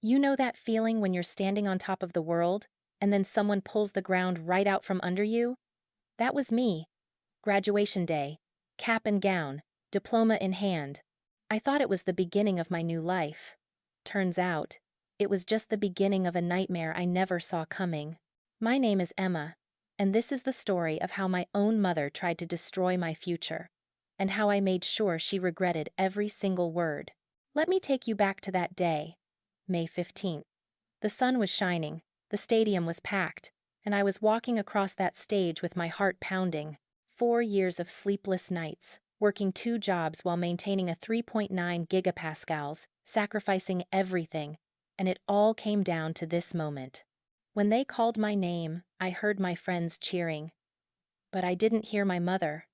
You know that feeling when you're standing on top of the world, and then someone pulls the ground right out from under you? That was me. Graduation day. Cap and gown. Diploma in hand. I thought it was the beginning of my new life. Turns out, it was just the beginning of a nightmare I never saw coming. My name is Emma, and this is the story of how my own mother tried to destroy my future, and how I made sure she regretted every single word. Let me take you back to that day, May 15th. The sun was shining, the stadium was packed, and I was walking across that stage with my heart pounding. 4 years of sleepless nights, working 2 jobs while maintaining a 3.9 gigapascals, sacrificing everything, and it all came down to this moment. When they called my name, I heard my friends cheering. But I didn't hear my mother.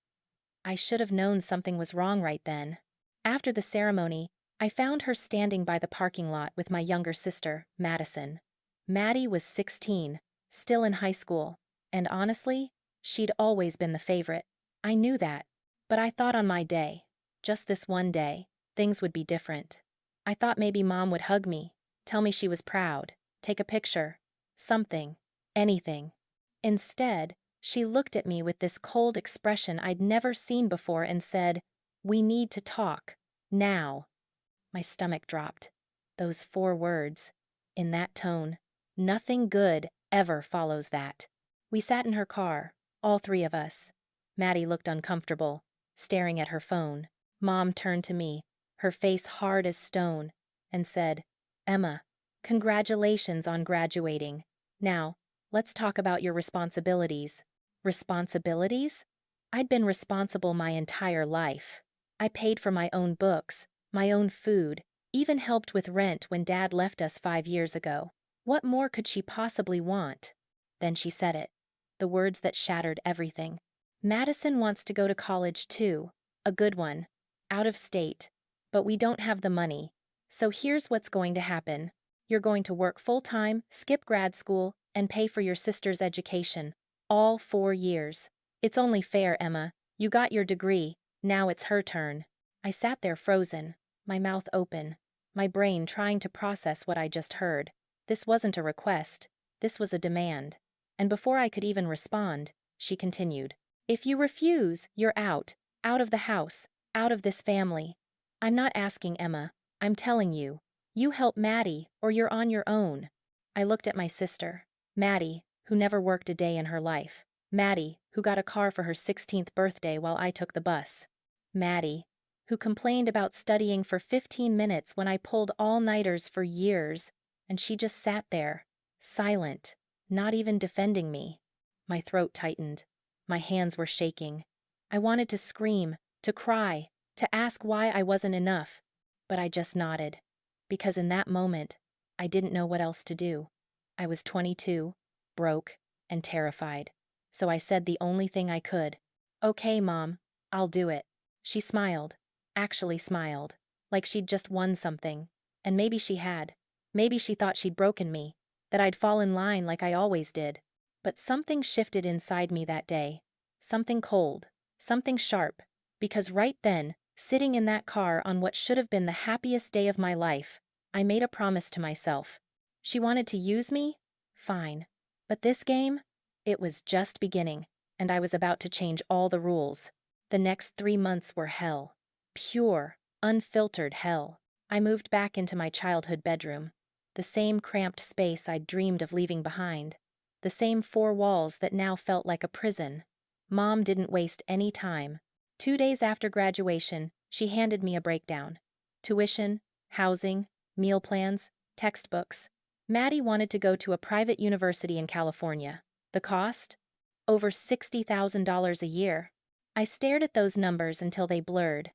I should have known something was wrong right then. After the ceremony, I found her standing by the parking lot with my younger sister, Madison. Maddie was 16, still in high school, and honestly, she'd always been the favorite. I knew that. But I thought on my day, just this one day, things would be different. I thought maybe Mom would hug me, tell me she was proud, take a picture, something, anything. Instead, she looked at me with this cold expression I'd never seen before and said, "We need to talk. Now." My stomach dropped. Those 4 words. In that tone. Nothing good ever follows that. We sat in her car, all 3 of us. Maddie looked uncomfortable, staring at her phone. Mom turned to me, her face hard as stone, and said, "Emma, congratulations on graduating. Now, let's talk about your responsibilities." Responsibilities? I'd been responsible my entire life. I paid for my own books, my own food, even helped with rent when Dad left us 5 years ago. What more could she possibly want? Then she said it. The words that shattered everything. "Madison wants to go to college too. A good one. Out of state. But we don't have the money. So here's what's going to happen. You're going to work full-time, skip grad school, and pay for your sister's education. All 4 years. It's only fair, Emma. You got your degree. Now it's her turn." I sat there frozen, my mouth open, my brain trying to process what I just heard. This wasn't a request. This was a demand. And before I could even respond, she continued. "If you refuse, you're out. Out of the house. Out of this family. I'm not asking, Emma. I'm telling you. You help Maddie, or you're on your own." I looked at my sister. Maddie, who never worked a day in her life. Maddie, who got a car for her 16th birthday while I took the bus. Maddie, who complained about studying for 15 minutes when I pulled all-nighters for years, and she just sat there, silent, not even defending me. My throat tightened. My hands were shaking. I wanted to scream, to cry, to ask why I wasn't enough, but I just nodded, because in that moment, I didn't know what else to do. I was 22, broke, and terrified, so I said the only thing I could. "Okay, Mom, I'll do it." She smiled, actually smiled, like she'd just won something, and maybe she had. Maybe she thought she'd broken me, that I'd fall in line like I always did. But something shifted inside me that day. Something cold, something sharp, because right then, sitting in that car on what should have been the happiest day of my life, I made a promise to myself. She wanted to use me? Fine. But this game? It was just beginning, and I was about to change all the rules. The next 3 months were hell. Pure, unfiltered hell. I moved back into my childhood bedroom. The same cramped space I'd dreamed of leaving behind. The same 4 walls that now felt like a prison. Mom didn't waste any time. 2 days after graduation, she handed me a breakdown. Tuition, housing, meal plans, textbooks. Maddie wanted to go to a private university in California. The cost? Over $60,000 a year. I stared at those numbers until they blurred.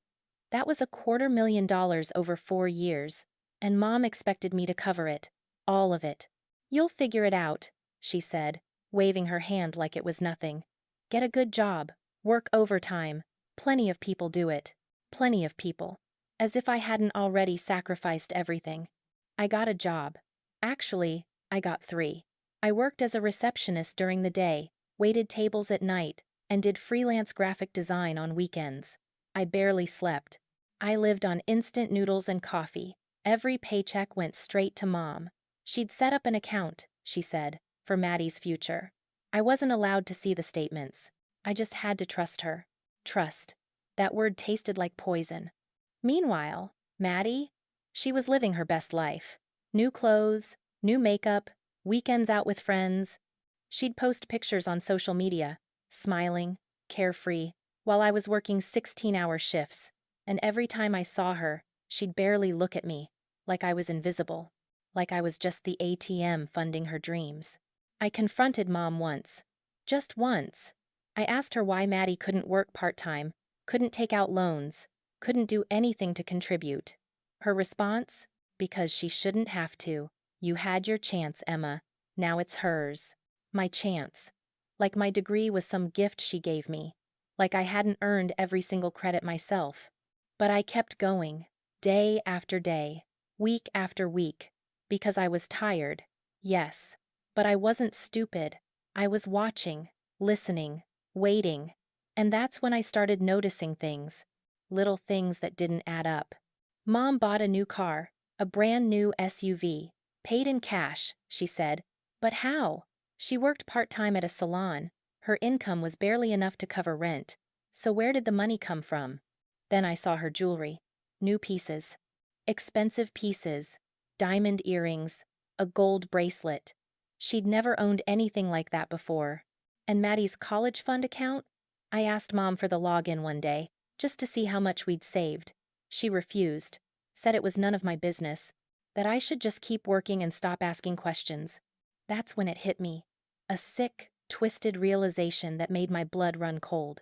That was $250,000 over 4 years, and Mom expected me to cover it, all of it. "You'll figure it out," she said, waving her hand like it was nothing. "Get a good job, work overtime. Plenty of people do it. Plenty of people." As if I hadn't already sacrificed everything. I got a job. Actually, I got 3. I worked as a receptionist during the day, waited tables at night, and did freelance graphic design on weekends. I barely slept. I lived on instant noodles and coffee, Every paycheck went straight to Mom. She'd set up an account, she said, for Maddie's future. I wasn't allowed to see the statements. I just had to trust her. Trust. That word tasted like poison. Meanwhile, Maddie? She was living her best life. New clothes, new makeup, weekends out with friends. She'd post pictures on social media, smiling, carefree, while I was working 16-hour shifts, and every time I saw her, she'd barely look at me, like I was invisible, like I was just the ATM funding her dreams. I confronted Mom once. Just once. I asked her why Maddie couldn't work part-time, couldn't take out loans, couldn't do anything to contribute. Her response? Because she shouldn't have to. You had your chance, Emma. Now it's hers. My chance. Like my degree was some gift she gave me. Like I hadn't earned every single credit myself. But I kept going, day after day, week after week, because I was tired, yes. But I wasn't stupid. I was watching, listening, waiting. And that's when I started noticing things. Little things that didn't add up. Mom bought a new car, a brand new SUV. Paid in cash, she said. But how? She worked part-time at a salon. Her income was barely enough to cover rent. So where did the money come from? Then I saw her jewelry. New pieces. Expensive pieces. Diamond earrings. A gold bracelet. She'd never owned anything like that before. And Maddie's college fund account? I asked Mom for the login one day, just to see how much we'd saved. She refused. Said it was none of my business. That I should just keep working and stop asking questions. That's when it hit me. A sick, twisted realization that made my blood run cold.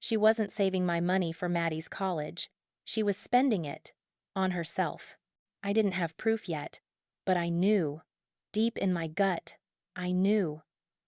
She wasn't saving my money for Maddie's college. She was spending it on herself. I didn't have proof yet, but I knew. Deep in my gut, I knew.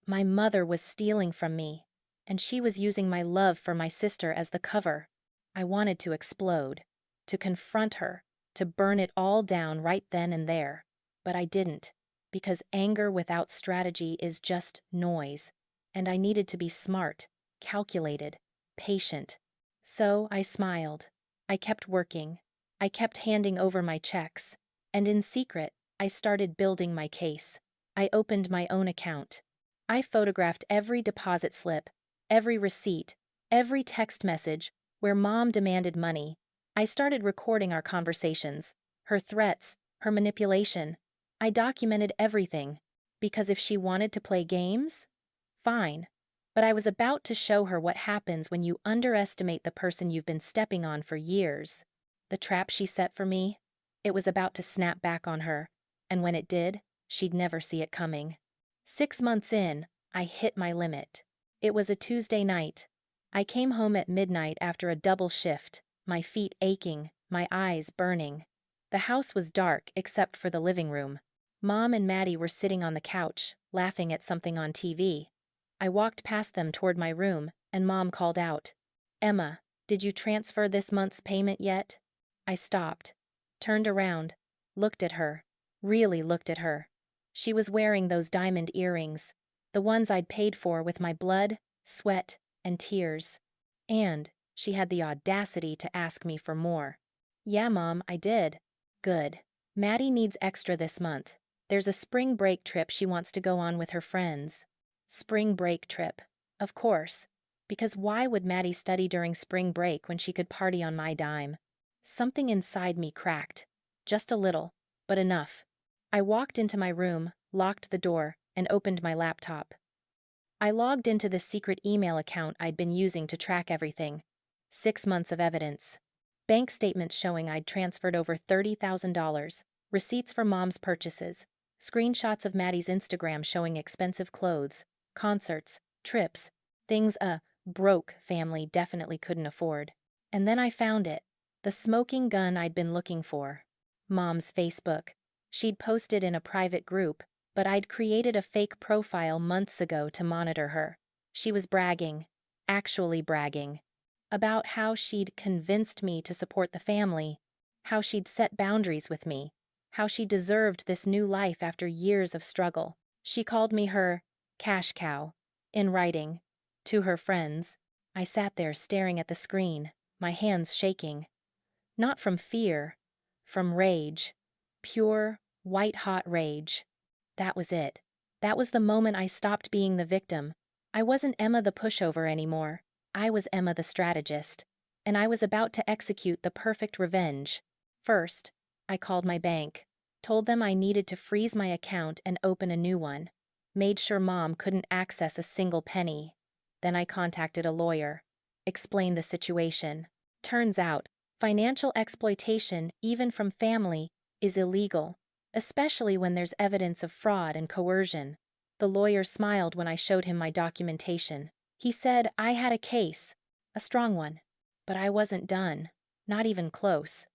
My mother was stealing from me, and she was using my love for my sister as the cover. I wanted to explode, to confront her, to burn it all down right then and there. But I didn't, because anger without strategy is just noise, and I needed to be smart, calculated, patient. So I smiled. I kept working. I kept handing over my checks. And in secret, I started building my case. I opened my own account. I photographed every deposit slip, every receipt, every text message where Mom demanded money. I started recording our conversations, her threats, her manipulation. I documented everything, because if she wanted to play games, fine. But I was about to show her what happens when you underestimate the person you've been stepping on for years. The trap she set for me, it was about to snap back on her, and when it did, she'd never see it coming. 6 months in, I hit my limit. It was a Tuesday night. I came home at midnight after a double shift, my feet aching, my eyes burning. The house was dark except for the living room. Mom and Maddie were sitting on the couch, laughing at something on TV. I walked past them toward my room, and Mom called out, "Emma, did you transfer this month's payment yet?" I stopped, turned around, looked at her, really looked at her. She was wearing those diamond earrings, the ones I'd paid for with my blood, sweat, and tears. And she had the audacity to ask me for more. "Yeah, Mom, I did." "Good. Maddie needs extra this month. There's a spring break trip she wants to go on with her friends." Spring break trip. Of course. Because why would Maddie study during spring break when she could party on my dime? Something inside me cracked. Just a little, but enough. I walked into my room, locked the door, and opened my laptop. I logged into the secret email account I'd been using to track everything. 6 months of evidence. Bank statements showing I'd transferred over $30,000, receipts for Mom's purchases, screenshots of Maddie's Instagram showing expensive clothes, concerts, trips, things a broke family definitely couldn't afford. And then I found it, the smoking gun I'd been looking for. Mom's Facebook. She'd posted in a private group, but I'd created a fake profile months ago to monitor her. She was bragging, actually bragging, about how she'd convinced me to support the family, how she'd set boundaries with me, how she deserved this new life after years of struggle. She called me her cash cow, in writing, to her friends. I sat there staring at the screen, my hands shaking. Not from fear, from rage. Pure, white-hot rage. That was it. That was the moment I stopped being the victim. I wasn't Emma the pushover anymore. I was Emma the strategist. And I was about to execute the perfect revenge. First, I called my bank. Told them I needed to freeze my account and open a new one. Made sure Mom couldn't access a single penny. Then I contacted a lawyer. Explained the situation. Turns out, financial exploitation, even from family, is illegal, especially when there's evidence of fraud and coercion. The lawyer smiled when I showed him my documentation. He said I had a case, a strong one. But I wasn't done, not even close.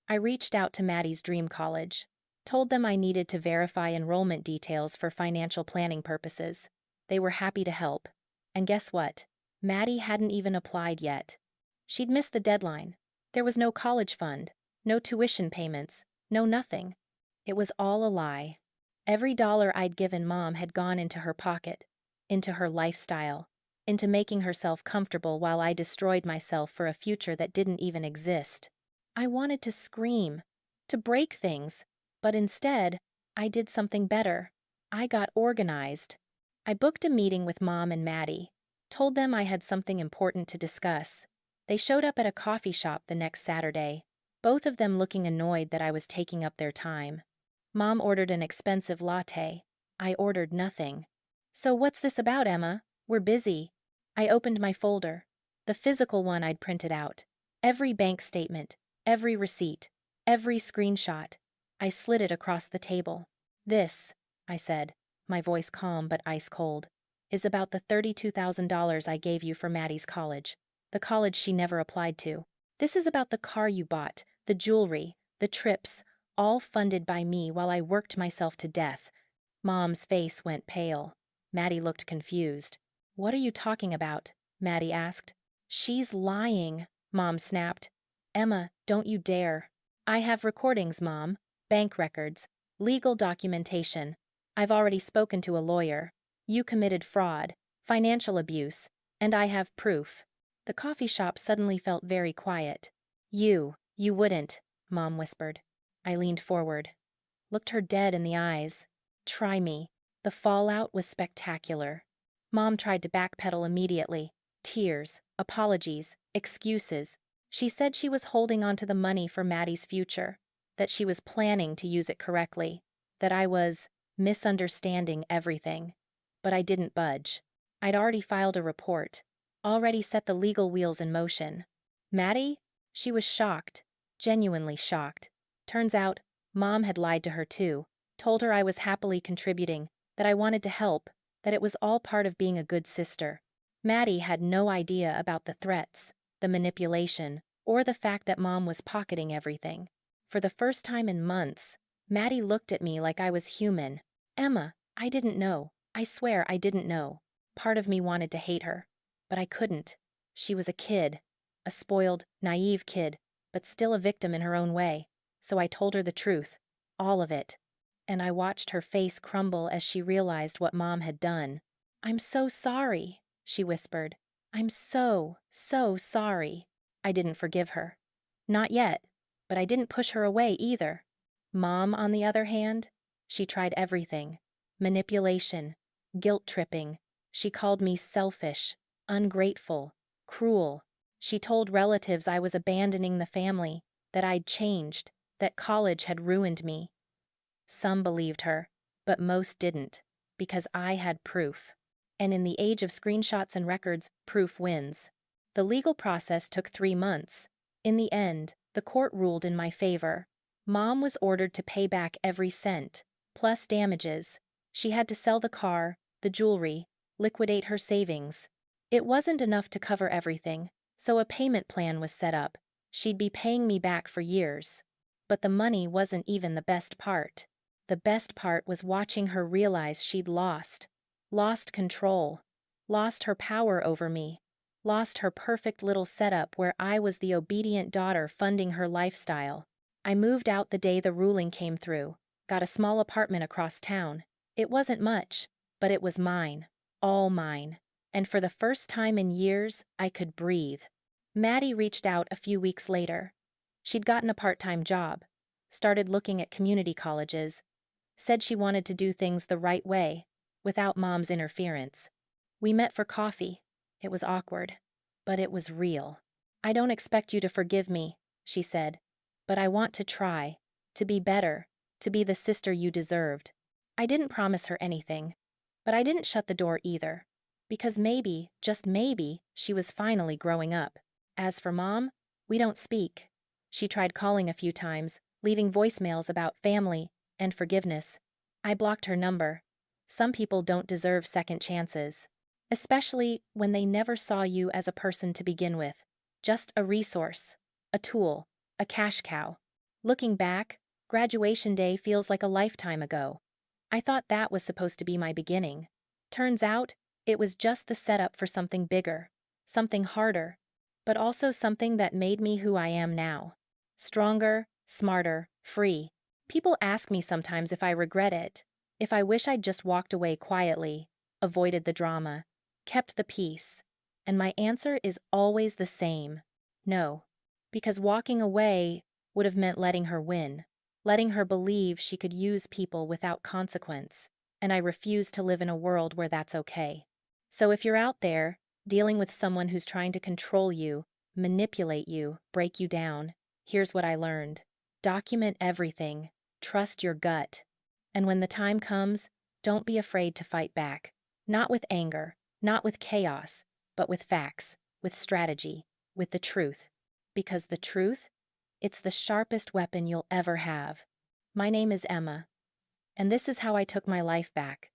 I reached out to Maddie's dream college. Told them I needed to verify enrollment details for financial planning purposes. They were happy to help. And guess what? Maddie hadn't even applied yet. She'd missed the deadline. There was no college fund, no tuition payments, no nothing. It was all a lie. Every dollar I'd given Mom had gone into her pocket, into her lifestyle, into making herself comfortable while I destroyed myself for a future that didn't even exist. I wanted to scream, to break things, but instead, I did something better. I got organized. I booked a meeting with Mom and Maddie, told them I had something important to discuss. They showed up at a coffee shop the next Saturday, both of them looking annoyed that I was taking up their time. Mom ordered an expensive latte. I ordered nothing. "So what's this about, Emma? We're busy." I opened my folder, the physical one I'd printed out. Every bank statement, every receipt, every screenshot. I slid it across the table. "This," I said, my voice calm but ice cold, "is about the $32,000 I gave you for Maddie's college, the college she never applied to. This is about the car you bought, the jewelry, the trips, all funded by me while I worked myself to death." Mom's face went pale. Maddie looked confused. "What are you talking about?" Maddie asked. "She's lying," Mom snapped. "Emma, don't you dare." "I have recordings, Mom, bank records, legal documentation. I've already spoken to a lawyer. You committed fraud, financial abuse, and I have proof." The coffee shop suddenly felt very quiet. You wouldn't," Mom whispered. I leaned forward, looked her dead in the eyes. "Try me." The fallout was spectacular. Mom tried to backpedal immediately. Tears, apologies, excuses. She said she was holding on to the money for Maddie's future, that she was planning to use it correctly, that I was misunderstanding everything. But I didn't budge. I'd already filed a report, already set the legal wheels in motion. Maddie? She was shocked, genuinely shocked. Turns out, Mom had lied to her too, told her I was happily contributing, that I wanted to help, that it was all part of being a good sister. Maddie had no idea about the threats, the manipulation, or the fact that Mom was pocketing everything. For the first time in months, Maddie looked at me like I was human. "Emma, I didn't know. I swear I didn't know." Part of me wanted to hate her, but I couldn't. She was a kid, a spoiled, naive kid, but still a victim in her own way. So I told her the truth, all of it. And I watched her face crumble as she realized what Mom had done. "I'm so sorry," she whispered. "I'm so sorry." I didn't forgive her. Not yet, but I didn't push her away either. Mom, on the other hand, she tried everything. Manipulation, guilt-tripping. She called me selfish, ungrateful, cruel. She told relatives I was abandoning the family, that I'd changed, that college had ruined me. Some believed her, but most didn't, because I had proof. And in the age of screenshots and records, proof wins. The legal process took 3 months. In the end, the court ruled in my favor. Mom was ordered to pay back every cent, plus damages. She had to sell the car, the jewelry, liquidate her savings. It wasn't enough to cover everything, so a payment plan was set up. She'd be paying me back for years. But the money wasn't even the best part. The best part was watching her realize she'd lost control, lost her power over me, lost her perfect little setup where I was the obedient daughter funding her lifestyle. I moved out the day the ruling came through, got a small apartment across town. It wasn't much, but it was mine, all mine. And for the first time in years, I could breathe. Maddie reached out a few weeks later. She'd gotten a part-time job. started looking at community colleges, said she wanted to do things the right way, without mom's interference. We met for coffee. It was awkward, but it was real. I don't expect you to forgive me, she said, but I want to try, to be better, to be the sister you deserved. I didn't promise her anything, but I didn't shut the door either, because maybe, just maybe, she was finally growing up. As for Mom, we don't speak. She tried calling a few times, leaving voicemails about family and forgiveness. I blocked her number. Some people don't deserve second chances, especially when they never saw you as a person to begin with, just a resource, a tool, a cash cow. Looking back, graduation day feels like a lifetime ago. I thought that was supposed to be my beginning. Turns out, it was just the setup for something bigger, something harder, but also something that made me who I am now. Stronger, smarter, free. People ask me sometimes if I regret it, if I wish I'd just walked away quietly, avoided the drama, kept the peace. And my answer is always the same. No. Because walking away would have meant letting her win, letting her believe she could use people without consequence, and I refuse to live in a world where that's okay. So if you're out there, dealing with someone who's trying to control you, manipulate you, break you down, here's what I learned. Document everything. Trust your gut. And when the time comes, don't be afraid to fight back. Not with anger, not with chaos, but with facts, with strategy, with the truth. Because the truth, it's the sharpest weapon you'll ever have. My name is Emma, and this is how I took my life back.